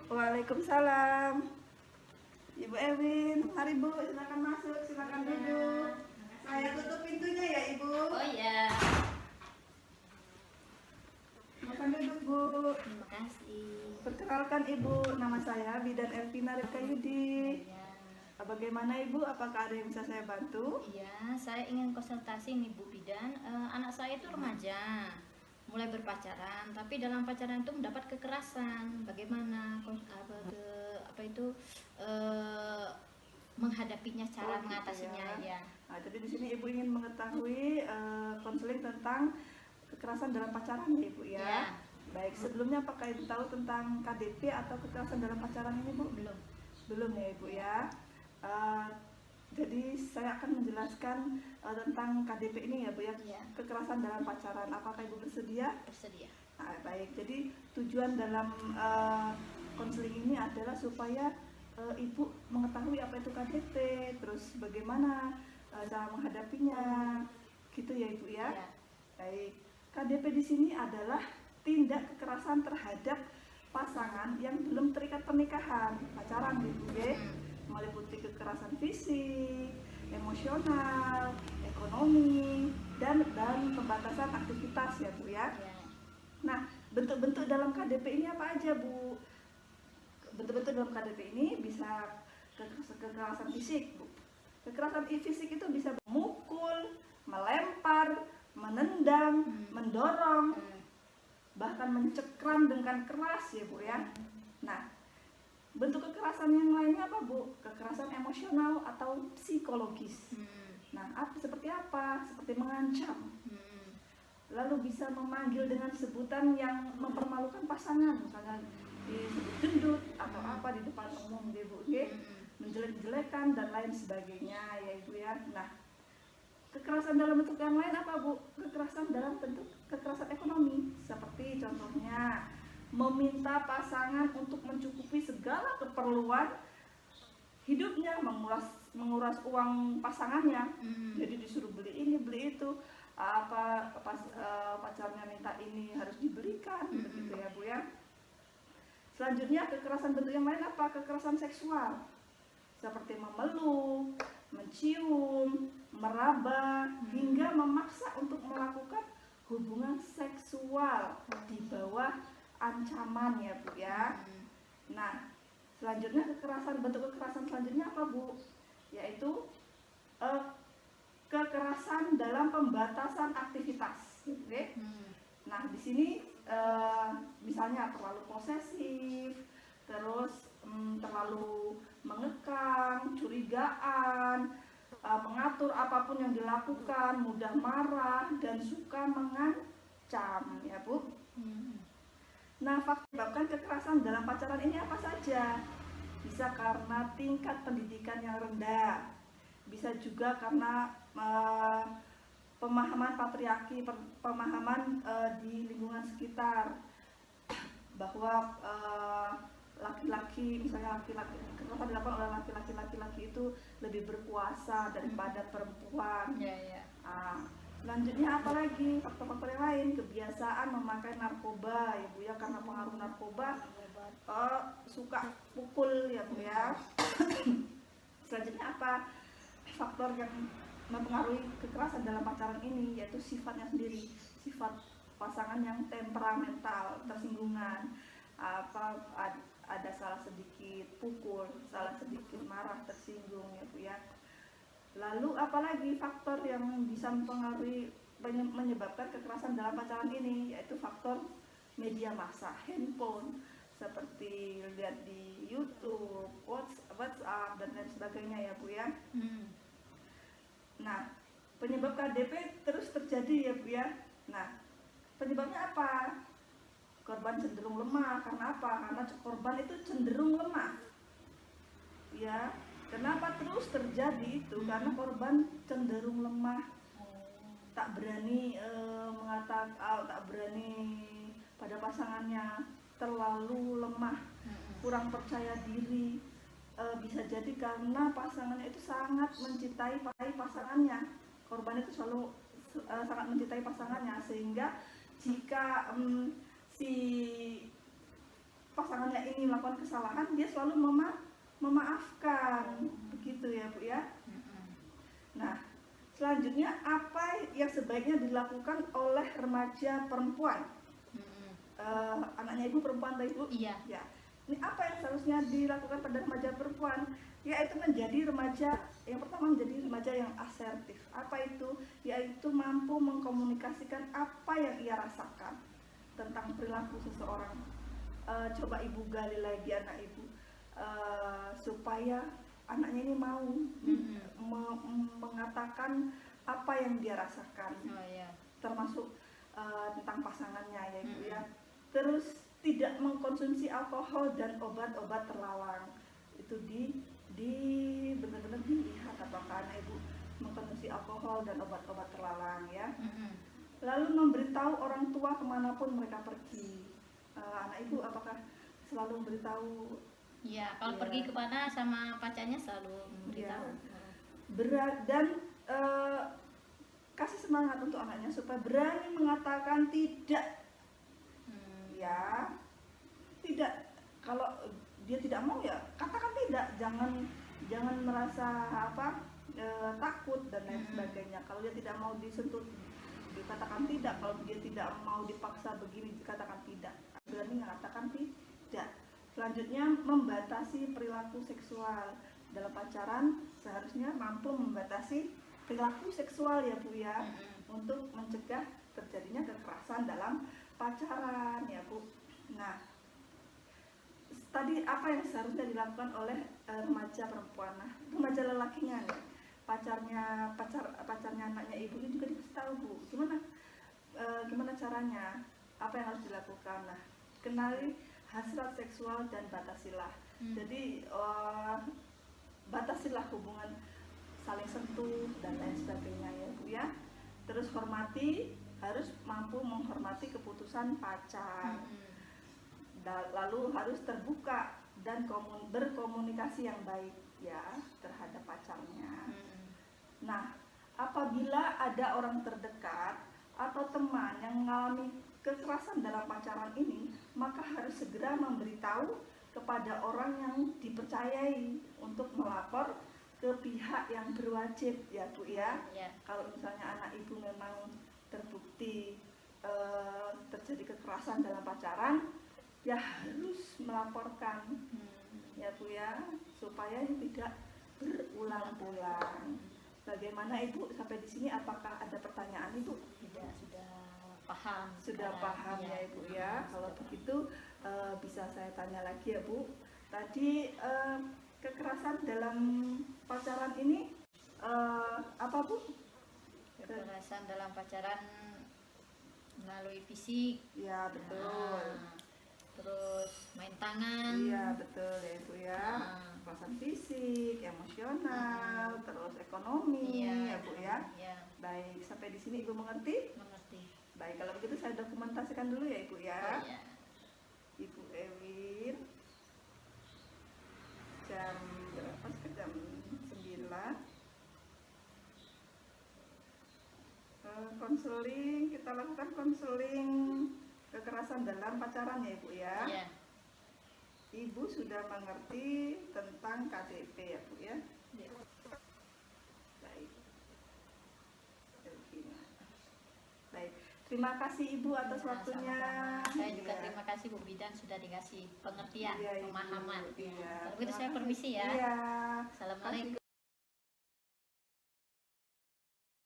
Waalaikumsalam. Ibu Ewin, mari Bu, silakan masuk, silakan duduk. Saya tutup pintunya ya Ibu. Oh iya. Silakan duduk Bu. Terima kasih. Perkenalkan Ibu, nama saya Bidan Elvina Rifkayudi. Iya. Bagaimana Ibu? Apakah ada yang bisa saya bantu? Iya, saya ingin konsultasi nih Bu Bidan. Anak saya itu remaja, mulai berpacaran, tapi dalam pacaran itu mendapat kekerasan. Bagaimana menghadapinya, cara Gitu mengatasinya ya. Nah, jadi di sini Ibu ingin mengetahui konseling tentang kekerasan dalam pacaran ya Ibu ya. Ya. Baik, sebelumnya apakah Ibu tahu tentang KDP atau kekerasan dalam pacaran ini Bu? Belum. Belum ya Ibu ya. Jadi saya akan menjelaskan tentang KDP ini ya Bu ya. Ya. Kekerasan dalam pacaran. Apakah Ibu bersedia? Bersedia. Nah, baik, jadi tujuan dalam konseling ini adalah supaya Ibu mengetahui apa itu KDP, terus bagaimana cara menghadapinya, gitu ya Ibu ya. Ya. Baik, KDP di sini adalah tindak kekerasan terhadap pasangan yang belum terikat pernikahan, pacaran gitu ya. Meliputi kekerasan fisik, emosional, ekonomi, dan pembatasan aktivitas ya Bu ya. Ya. Nah, bentuk-bentuk dalam KDP ini apa aja Bu? Bentuk-bentuk dalam KDP ini bisa kekerasan fisik Bu. Kekerasan fisik itu bisa memukul, melempar, menendang, mendorong, bahkan mencekram dengan keras ya Bu ya. Nah, bentuk kekerasan yang lainnya apa Bu? Kekerasan emosional atau psikologis. Nah, seperti apa? Seperti mengancam. Lalu bisa memanggil dengan sebutan yang mempermalukan pasangan, misalnya disebut gendut atau apa di depan umum ya Bu, menjelek-jelekan dan lain sebagainya ya Ibu ya. Nah, kekerasan dalam bentuk yang lain apa Bu? Kekerasan dalam bentuk kekerasan ekonomi, seperti contohnya meminta pasangan untuk mencukupi segala keperluan hidupnya, menguras uang pasangannya. Jadi disuruh beli ini, beli itu, pacarnya minta ini harus dibelikan, begitu ya Bu ya. Selanjutnya kekerasan bentuk yang lain apa? Kekerasan seksual, seperti memeluk, mencium, meraba, hingga memaksa untuk melakukan hubungan seksual di bawah ancaman ya Bu ya. Nah, selanjutnya bentuk kekerasan selanjutnya apa Bu? Yaitu kekerasan dalam pembatasan aktivitas, gitu ya. Nah, di sini misalnya terlalu posesif, terus terlalu mengekang, curigaan, mengatur apapun yang dilakukan, mudah marah dan suka mengancam ya Bu. Nah, faktor menyebabkan kekerasan dalam pacaran ini apa saja? Bisa karena tingkat pendidikan yang rendah, bisa juga karena pemahaman patriarki, pemahaman di lingkungan sekitar bahwa laki-laki, misalnya kekerasan dilakukan oleh laki-laki itu lebih berkuasa daripada perempuan. Selanjutnya apalagi faktor-faktor yang lain, kebiasaan memakai narkoba ya Bu ya, karena pengaruh narkoba suka pukul ya Bu ya. Selanjutnya apa? Faktor yang mempengaruhi kekerasan dalam pacaran ini yaitu sifatnya sendiri, sifat pasangan yang temperamental, tersinggungan, ada salah sedikit pukul, salah sedikit marah, tersinggung ya Bu ya. Lalu apalagi faktor yang bisa mempengaruhi menyebabkan kekerasan dalam pacaran ini, yaitu faktor media massa, handphone, seperti lihat di YouTube, WhatsApp dan lain sebagainya ya Bu ya. Nah, penyebab KDP terus terjadi ya Bu ya. Nah, penyebabnya apa? Korban cenderung lemah. Karena apa? Karena korban itu cenderung lemah. Ya, kenapa terus terjadi itu? Karena korban cenderung lemah, tak berani tak berani pada pasangannya, terlalu lemah, kurang percaya diri. Bisa jadi karena pasangannya itu sangat mencintai pasangannya. Korban itu selalu sangat mencintai pasangannya, sehingga jika si pasangannya ini melakukan kesalahan, dia selalu memaafkan, begitu ya Bu ya. Nah, selanjutnya apa yang sebaiknya dilakukan oleh remaja perempuan? Anaknya Ibu perempuan tadi Bu? Iya. Ya. Ini apa yang seharusnya dilakukan pada remaja perempuan? Yaitu menjadi remaja, yang pertama menjadi remaja yang asertif. Apa itu? Yaitu mampu mengkomunikasikan apa yang ia rasakan tentang perilaku seseorang. Coba Ibu gali lagi anak Ibu, supaya anaknya ini mau mengatakan apa yang dia rasakan, termasuk tentang pasangannya ya Ibu ya. Terus tidak mengkonsumsi alkohol dan obat-obat terlarang. Itu benar-benar dilihat apakah anak Ibu mengkonsumsi alkohol dan obat-obat terlarang ya. Lalu memberitahu orang tua kemanapun mereka pergi. Anak Ibu apakah selalu memberitahu? Ya, kalau pergi kemana sama pacarnya selalu memberitahu. Dan kasih semangat untuk anaknya supaya berani mengatakan tidak. Ya, tidak. Kalau dia tidak mau ya katakan tidak. Jangan merasa takut dan lain sebagainya. Kalau dia tidak mau disentuh, dikatakan tidak. Kalau dia tidak mau dipaksa begini, dikatakan tidak. Berani mengatakan tidak. Selanjutnya, membatasi perilaku seksual. Dalam pacaran seharusnya mampu membatasi perilaku seksual ya Bu ya, untuk mencegah terjadinya kekerasan dalam pacaran ya Bu. Nah, tadi apa yang seharusnya dilakukan oleh remaja perempuan? Nah, remaja lelakinya nih, pacarnya anaknya Ibu ini juga dikasih tahu Bu, gimana caranya, apa yang harus dilakukan. Nah, kenali hasrat seksual dan batasilah. Jadi batasilah hubungan saling sentuh dan lain sebagainya ya Bu ya. Terus harus mampu menghormati keputusan pacar. Lalu harus terbuka dan berkomunikasi yang baik ya terhadap pacarnya. Nah, apabila ada orang terdekat atau teman yang mengalami kekerasan dalam pacaran ini, maka harus segera memberitahu kepada orang yang dipercayai untuk melapor ke pihak yang berwajib ya Bu ya. Kalau misalnya anak Ibu memang terbukti terjadi kekerasan dalam pacaran, ya harus melaporkan ya Bu ya, supaya tidak berulang-ulang. Bagaimana Ibu sampai di sini? Apakah ada pertanyaan Ibu? Tidak, sudah paham. Sudah paham ya Ibu ya. Kalau begitu bisa saya tanya lagi ya Bu. Tadi kekerasan dalam pacaran ini apa Bu? Kekerasan dalam pacaran melalui fisik. Ya betul. Terus main tangan. Iya betul ya Ibu ya. Kekerasan fisik, emosional, terus ekonomi ya Bu ya. Baik, sampai di sini Ibu mengerti? Mengerti. Baik, kalau begitu saya dokumentasikan dulu ya Ibu ya. Ibu Ewin, jam berapa? Jam 9. Konseling, kita lakukan konseling kekerasan dalam pacaran ya Ibu ya. Ibu sudah mengerti tentang KDP ya Bu ya. Baik. Baik. Terima kasih Ibu atas waktunya. Saya juga terima kasih Bu Bidan sudah dikasih pengertian, pemahaman. Kalau begitu saya permisi ya. Iya.